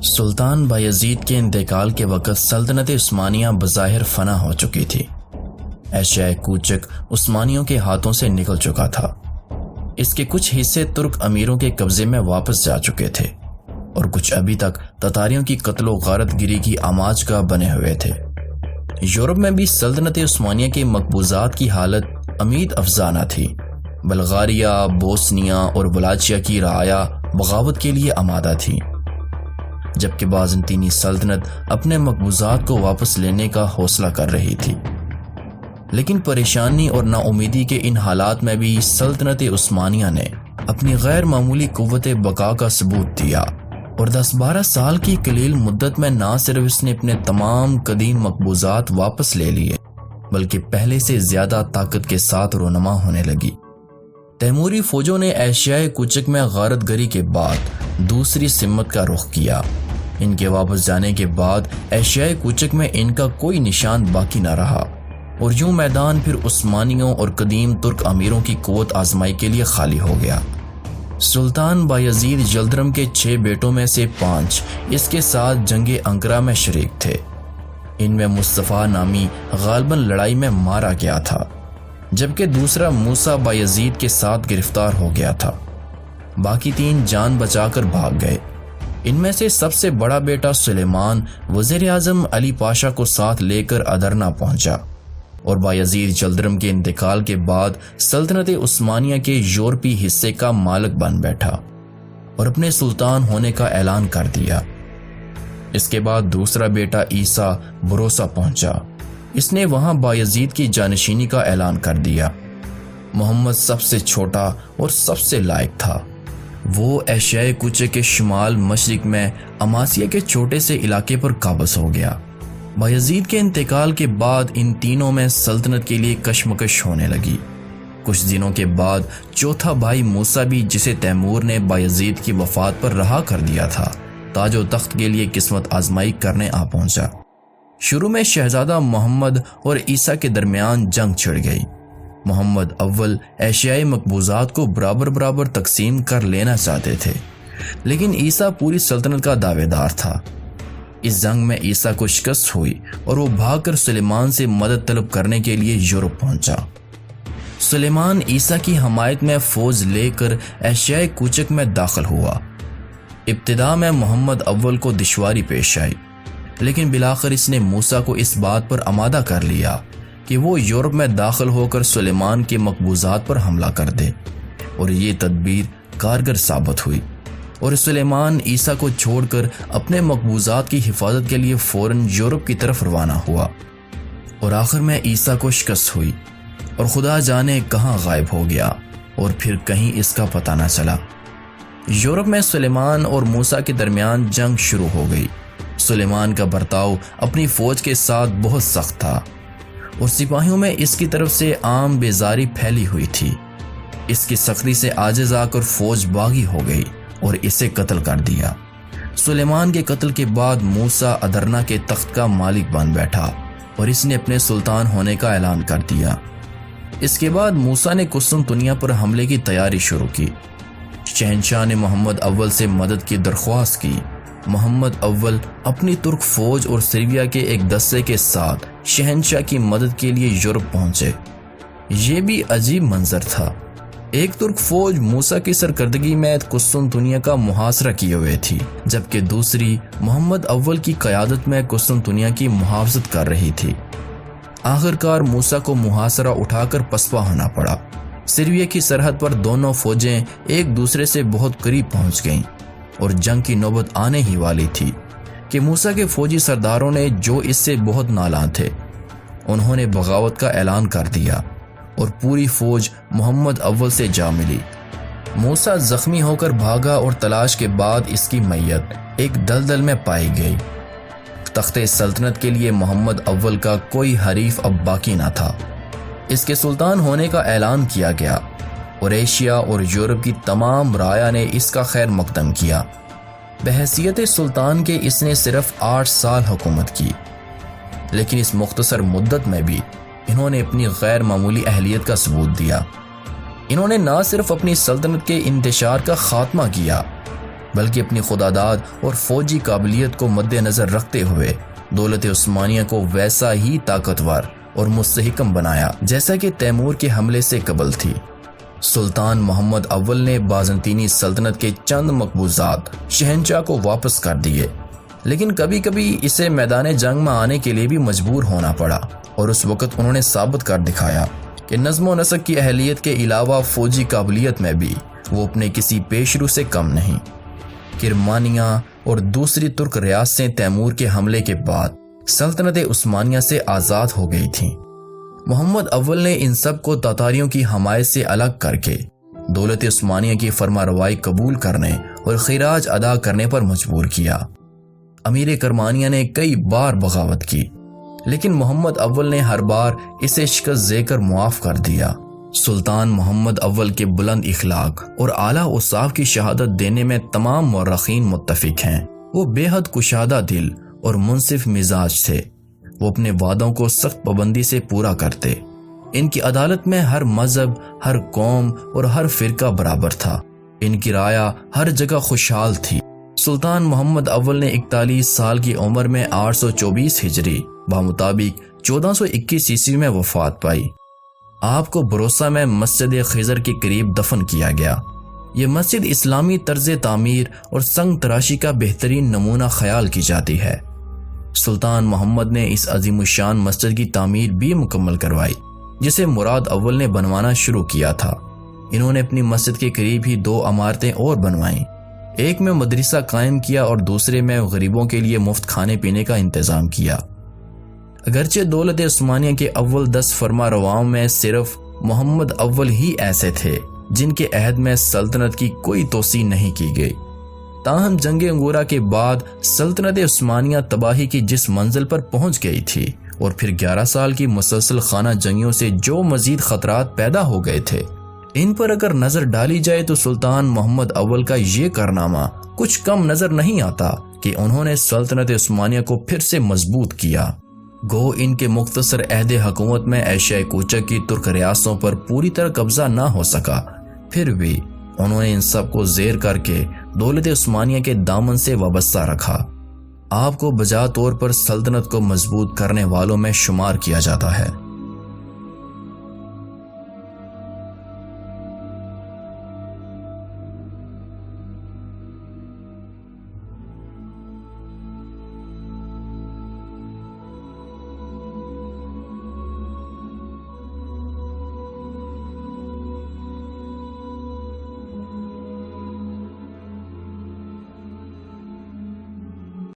سلطان بایزید کے انتقال کے وقت سلطنت عثمانیہ بظاہر فنا ہو چکی تھی۔ ایشیائے کوچک عثمانیوں کے ہاتھوں سے نکل چکا تھا۔ اس کے کچھ حصے ترک امیروں کے قبضے میں واپس جا چکے تھے اور کچھ ابھی تک تتاریوں کی قتل و غارت گری کی آماج کا بنے ہوئے تھے۔ یورپ میں بھی سلطنت عثمانیہ کے مقبوضات کی حالت امید افزانہ تھی۔ بلغاریہ، بوسنیا اور ولاچیا کی رعایا بغاوت کے لیے آمادہ تھی، جبکہ بازنطینی سلطنت اپنے مقبوضات کو واپس لینے کا حوصلہ کر رہی تھی۔ لیکن پریشانی اور نا امیدی کے ان حالات میں بھی سلطنت عثمانیہ نے اپنی غیر معمولی قوت بقا کا ثبوت دیا اور 10-12 سال کی قلیل مدت میں نہ صرف اس نے اپنے تمام قدیم مقبوضات واپس لے لیے بلکہ پہلے سے زیادہ طاقت کے ساتھ رونما ہونے لگی۔ تیموری فوجوں نے ایشیائے کوچک میں غارت گری کے بعد دوسری سمت کا رخ کیا۔ ان کے واپس جانے کے بعد ایشیائے کوچک میں ان کا کوئی نشان باقی نہ رہا اور یوں میدان پھر عثمانیوں اور قدیم ترک امیروں کی قوت آزمائی کے لیے خالی ہو گیا۔ سلطان بایزید یلدرم کے 6 بیٹوں میں سے 5 اس کے ساتھ جنگ انقرہ میں شریک تھے۔ ان میں مصطفیٰ نامی غالباً لڑائی میں مارا گیا تھا، جبکہ دوسرا موسیٰ بایزید کے ساتھ گرفتار ہو گیا تھا۔ باقی 3 جان بچا کر بھاگ گئے۔ ان میں سے سب سے بڑا بیٹا سلیمان وزیر اعظم علی پاشا کو ساتھ لے کر ادرنا پہنچا اور بایزید یلدرم کے انتقال کے بعد سلطنت عثمانیہ کے یورپی حصے کا مالک بن بیٹھا اور اپنے سلطان ہونے کا اعلان کر دیا۔ اس کے بعد دوسرا بیٹا عیسیٰ بروسا پہنچا۔ اس نے وہاں بایزید کی جانشینی کا اعلان کر دیا۔ محمد سب سے چھوٹا اور سب سے لائق تھا۔ وہ ایشیائے کوچک کے شمال مشرق میں اماسیا کے چھوٹے سے علاقے پر قابض ہو گیا۔ بایزید کے انتقال کے بعد ان تینوں میں سلطنت کے لیے کشمکش ہونے لگی۔ کچھ دنوں کے بعد چوتھا بھائی موسیٰ بھی، جسے تیمور نے بایزید کی وفات پر رہا کر دیا تھا، تاج و تخت کے لیے قسمت آزمائی کرنے آ پہنچا۔ شروع میں شہزادہ محمد اور عیسیٰ کے درمیان جنگ چھڑ گئی۔ محمد اول ایشیائی مقبوضات کو برابر برابر تقسیم کر لینا چاہتے تھے، لیکن عیسیٰ پوری سلطنت کا دعوے دار تھا۔ اس جنگ میں عیسیٰ کو شکست ہوئی اور وہ بھاگ کر سلیمان سے مدد طلب کرنے کے لیے یورپ پہنچا۔ سلیمان عیسیٰ کی حمایت میں فوج لے کر ایشیائے کوچک میں داخل ہوا۔ ابتدا میں محمد اول کو دشواری پیش آئی، لیکن بالآخر اس نے موسیٰ کو اس بات پر آمادہ کر لیا کہ وہ یورپ میں داخل ہو کر سلیمان کے مقبوضات پر حملہ کر دے، اور یہ تدبیر کارگر ثابت ہوئی اور سلیمان عیسیٰ کو چھوڑ کر اپنے مقبوضات کی حفاظت کے لیے فوراً یورپ کی طرف روانہ ہوا، اور آخر میں عیسیٰ کو شکست ہوئی اور خدا جانے کہاں غائب ہو گیا اور پھر کہیں اس کا پتہ نہ چلا۔ یورپ میں سلیمان اور موسیٰ کے درمیان جنگ شروع ہو گئی۔ سلیمان کا برتاؤ اپنی فوج کے ساتھ بہت سخت تھا اور سپاہیوں میں اس کی طرف سے عام بیزاری پھیلی ہوئی تھی۔ اس کی سختی سے عاجز آ کر فوج باغی ہو گئی اور اسے قتل کر دیا۔ سلیمان کے قتل کے بعد موسیٰ ادرنا کے تخت کا مالک بن بیٹھا اور اس نے اپنے سلطان ہونے کا اعلان کر دیا۔ اس کے بعد موسیٰ نے قسطنطنیہ پر حملے کی تیاری شروع کی۔ شہنشاہ نے محمد اول سے مدد کی درخواست کی۔ محمد اول اپنی ترک فوج اور سربیا کے ایک دستے کے ساتھ شہنشاہ کی مدد کے لیے یورپ پہنچے۔ یہ بھی عجیب منظر تھا۔ ایک ترک فوج موسیٰ کی سرکردگی میں قسطنطنیہ کا محاصرہ کیے ہوئے تھی، جبکہ دوسری محمد اول کی قیادت میں قسطنطنیہ کی محافظت کر رہی تھی۔ آخرکار موسیٰ کو محاصرہ اٹھا کر پسپا ہونا پڑا۔ سربیا کی سرحد پر دونوں فوجیں ایک دوسرے سے بہت قریب پہنچ گئیں اور جنگ کی نوبت آنے ہی والی تھی کہ موسیٰ کے فوجی سرداروں نے، جو اس سے بہت نالاں تھے، انہوں نے بغاوت کا اعلان کر دیا اور پوری فوج محمد اول سے جا ملی۔ موسیٰ زخمی ہو کر بھاگا اور تلاش کے بعد اس کی میت ایک دلدل میں پائی گئی۔ تخت سلطنت کے لیے محمد اول کا کوئی حریف اب باقی نہ تھا۔ اس کے سلطان ہونے کا اعلان کیا گیا اور ایشیا اور یورپ کی تمام رعایا نے اس کا خیر مقدم کیا۔ بحیثیت سلطان کے اس نے صرف 8 سال حکومت کی، لیکن اس مختصر مدت میں بھی انہوں نے اپنی غیر معمولی اہلیت کا ثبوت دیا۔ انہوں نے نہ صرف اپنی سلطنت کے انتشار کا خاتمہ کیا بلکہ اپنی خودداد اور فوجی قابلیت کو مد نظر رکھتے ہوئے دولت عثمانیہ کو ویسا ہی طاقتور اور مستحکم بنایا جیسا کہ تیمور کے حملے سے قبل تھی۔ سلطان محمد اول نے بازنطینی سلطنت کے چند مقبوضات شہنشاہ کو واپس کر دیے، لیکن کبھی کبھی اسے میدان جنگ میں آنے کے لیے بھی مجبور ہونا پڑا، اور اس وقت انہوں نے ثابت کر دکھایا کہ نظم و نسق کی اہلیت کے علاوہ فوجی قابلیت میں بھی وہ اپنے کسی پیشرو سے کم نہیں۔ کرمانیہ اور دوسری ترک ریاستیں تیمور کے حملے کے بعد سلطنت عثمانیہ سے آزاد ہو گئی تھیں۔ محمد اول نے ان سب کو تاتاریوں کی حمایت سے الگ کر کے دولت عثمانیہ کی فرمانروائی قبول کرنے اور خراج ادا کرنے پر مجبور کیا۔ امیر کرمانیہ نے کئی بار بغاوت کی، لیکن محمد اول نے ہر بار اسے شکست دے کر معاف کر دیا۔ سلطان محمد اول کے بلند اخلاق اور اعلیٰ اوصاف کی شہادت دینے میں تمام مورخین متفق ہیں۔ وہ بے حد کشادہ دل اور منصف مزاج تھے۔ وہ اپنے وعدوں کو سخت پابندی سے پورا کرتے۔ ان کی عدالت میں ہر مذہب، ہر قوم اور ہر فرقہ برابر تھا۔ ان کی رعایا ہر جگہ خوشحال تھی۔ سلطان محمد اول نے 41 سال کی عمر میں 824 ہجری بمطابق 1421 عیسوی میں وفات پائی۔ آپ کو بروسہ میں مسجد خضر کے قریب دفن کیا گیا۔ یہ مسجد اسلامی طرز تعمیر اور سنگ تراشی کا بہترین نمونہ خیال کی جاتی ہے۔ سلطان محمد نے اس عظیم الشان مسجد کی تعمیر بھی مکمل کروائی، جسے مراد اول نے بنوانا شروع کیا تھا۔ انہوں نے اپنی مسجد کے قریب ہی 2 عمارتیں اور بنوائیں، ایک میں مدرسہ قائم کیا اور دوسرے میں غریبوں کے لیے مفت کھانے پینے کا انتظام کیا۔ اگرچہ دولت عثمانیہ کے اول 10 فرما رواؤں میں صرف محمد اول ہی ایسے تھے جن کے عہد میں سلطنت کی کوئی توسیع نہیں کی گئی، تاہم جنگ انگورا کے بعد سلطنت عثمانیہ تباہی کی جس منزل پر پہنچ گئی تھی، اور پھر 11 سال کی مسلسل خانہ جنگیوں سے جو مزید خطرات پیدا ہو گئے تھے، ان پر اگر نظر ڈالی جائے تو سلطان محمد اول کا یہ کارنامہ کچھ کم نظر نہیں آتا کہ انہوں نے سلطنت عثمانیہ کو پھر سے مضبوط کیا۔ گو ان کے مختصر عہد حکومت میں ایشیا کوچک کی ترک ریاستوں پر پوری طرح قبضہ نہ ہو سکا، پھر بھی انہوں نے ان سب کو زیر کر کے دولت عثمانیہ کے دامن سے وابستہ رکھا۔ آپ کو بجا طور پر سلطنت کو مضبوط کرنے والوں میں شمار کیا جاتا ہے۔